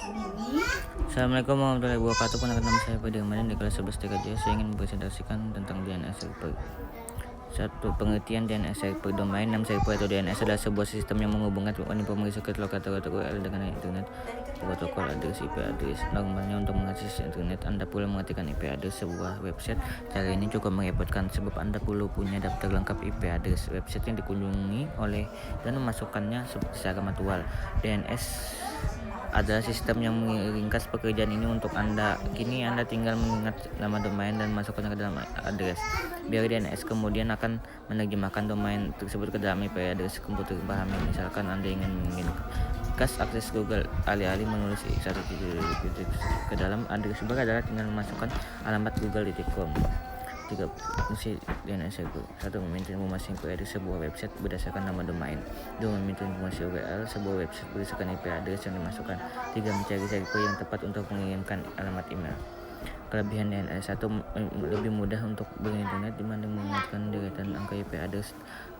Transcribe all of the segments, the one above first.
Assalamualaikum warahmatullahi wabarakatuh. Perkenalkan nama saya Fadil Ramadan di kelas 11 TKJ. Saya ingin mempresentasikan tentang DNS server. Satu, pengertian DNS server. Domain name server atau DNS adalah sebuah sistem yang menghubungkan informasi ke lokator atau URL dengan internet. Protokol address IP address. Normalnya untuk mengakses internet Anda perlu mengetikkan IP address sebuah website. Cara ini cukup merepotkan sebab Anda perlu punya daftar lengkap IP address website yang dikunjungi oleh dan memasukkannya secara manual. DNS adalah sistem yang meringkas pekerjaan ini untuk Anda. Kini Anda tinggal mengingat nama domain dan masukkannya ke dalam address. Biar DNS kemudian akan menerjemahkan domain tersebut ke dalam IP address komputer pahami. Misalkan Anda ingin menginginkan akses Google, alih-alih menulis satu titik ke dalam address bar adalah tinggal memasukkan alamat google.com. 3. Fungsi DNS server. 1. Meminta informasi IP address sebuah website berdasarkan nama domain. 2. Meminta informasi URL sebuah website berdasarkan IP address yang dimasukkan. 3. Mencari server yang tepat untuk mengirimkan alamat email. Kelebihan DNS. 1. Lebih mudah untuk berinternet dibanding mengingatkan deretan angka IP address.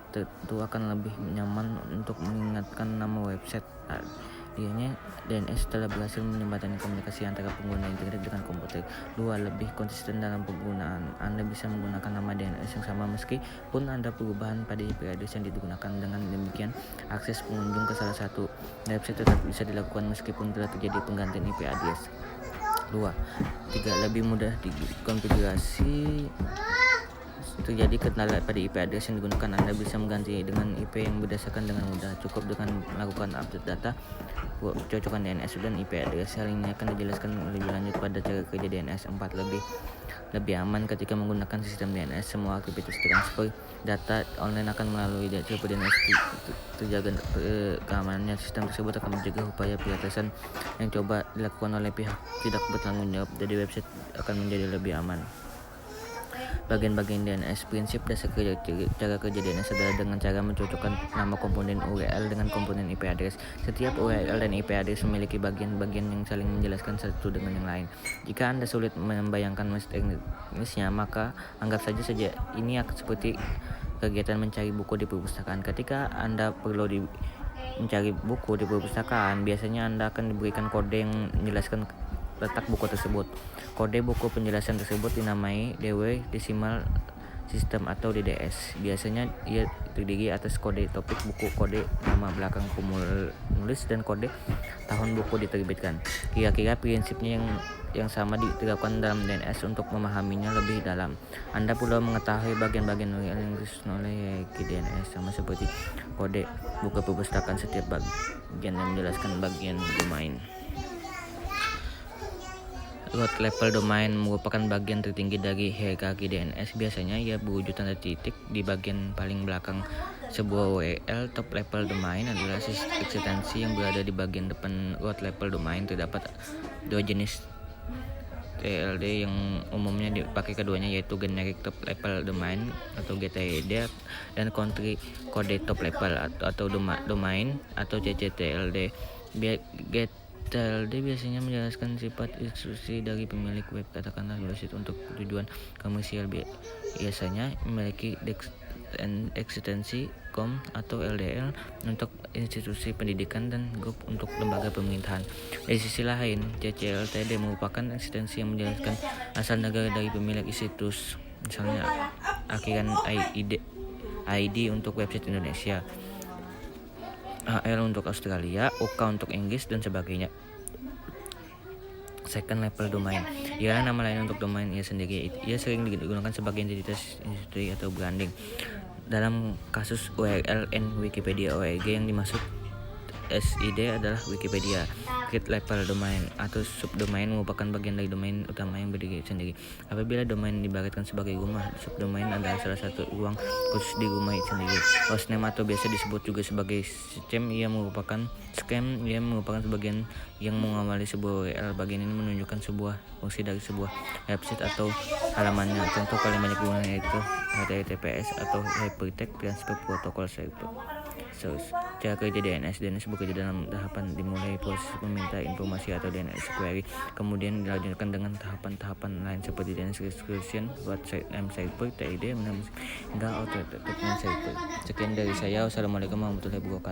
Tentu akan lebih nyaman untuk mengingatkan nama website. Artinya DNS telah berhasil menjembatani komunikasi antara pengguna internet dengan komputer. 2. Lebih konsisten dalam penggunaan. Anda bisa menggunakan nama DNS yang sama meskipun ada perubahan pada IP address yang digunakan. Dengan demikian, akses pengunjung ke salah satu website tetap bisa dilakukan meskipun telah terjadi penggantian IP address. 3. Lebih mudah dikonfigurasi. Terjadi kendala pada IP address yang digunakan. Anda bisa mengganti dengan IP yang berdasarkan dengan mudah. Cukup dengan melakukan update data cocokan DNS dan IP address. Hal ini akan dijelaskan lebih lanjut pada cara kerja DNS. 4. Lebih aman ketika menggunakan sistem DNS. Semua aktivitas transfer data online akan melalui server DNS terjaga keamanannya. Sistem tersebut akan mencegah upaya piratasan yang coba dilakukan oleh pihak tidak bertanggung jawab. Jadi website akan menjadi lebih aman. Bagian-bagian DNS. Prinsip dasar cara kerja DNS adalah dengan cara mencocokkan nama komponen URL dengan komponen IP address. Setiap URL dan IP address memiliki bagian-bagian yang saling menjelaskan satu dengan yang lain. Jika Anda sulit membayangkan teknisnya, maka anggap saja ini seperti kegiatan mencari buku di perpustakaan. Ketika Anda perlu mencari buku di perpustakaan, biasanya Anda akan diberikan kode yang menjelaskan letak buku tersebut. Kode buku penjelasan tersebut dinamai Dewey Decimal System atau DDS. Biasanya ia terdiri atas kode topik buku, kode nama belakang penulis, dan kode tahun buku diterbitkan. Kira-kira prinsipnya yang sama diterapkan dalam DNS. Untuk memahaminya lebih dalam, Anda perlu mengetahui bagian-bagian yang disusun oleh DNS, sama seperti kode buku perpustakaan. Setiap bagian yang menjelaskan bagian domain. Root level domain merupakan bagian tertinggi dari hierarki DNS. Biasanya ia berwujud tanda titik di bagian paling belakang sebuah URL. Top level domain adalah ekstensi yang berada di bagian depan root level domain. Terdapat dua jenis TLD yang umumnya dipakai keduanya, yaitu generic top level domain atau GTLD dan country code top level atau domain atau CCTLD. TLD biasanya menjelaskan sifat instruksi dari pemilik web, katakanlah website untuk tujuan komersial. Biasanya memiliki ekstensi COM atau LDL untuk institusi pendidikan dan grup untuk lembaga pemerintahan. Dari sisi lain, CCLTD merupakan ekstensi yang menjelaskan asal negara dari pemilik situs, misalnya akhiran ID untuk website Indonesia, HL untuk Australia, UK untuk Inggris, dan sebagainya. Second level domain ialah nama lain untuk domain ia sendiri. Ia sering digunakan sebagai identitas industri atau branding. Dalam kasus URL Wikipedia org, yang dimaksud SID adalah Wikipedia. Third level domain atau subdomain merupakan bagian dari domain utama yang berdiri sendiri. Apabila domain diibaratkan sebagai rumah, subdomain adalah salah satu ruang khusus di rumah itu sendiri. Hostname atau biasa disebut juga sebagai scam, ia merupakan sebagian yang mengawali sebuah URL. Bagian ini menunjukkan sebuah fungsi dari sebuah website atau halamannya. Contoh paling banyak digunakan yaitu HTTPS atau Hypertext Transfer Protocol Server. Cara kerja DNS bekerja dalam tahapan dimulai proses meminta informasi atau DNS query, kemudian dilanjutkan dengan tahapan-tahapan lain seperti DNS requisition, root name server, TID, hingga authoritative name server. Sekian dari saya. Wassalamualaikum warahmatullahi wabarakatuh.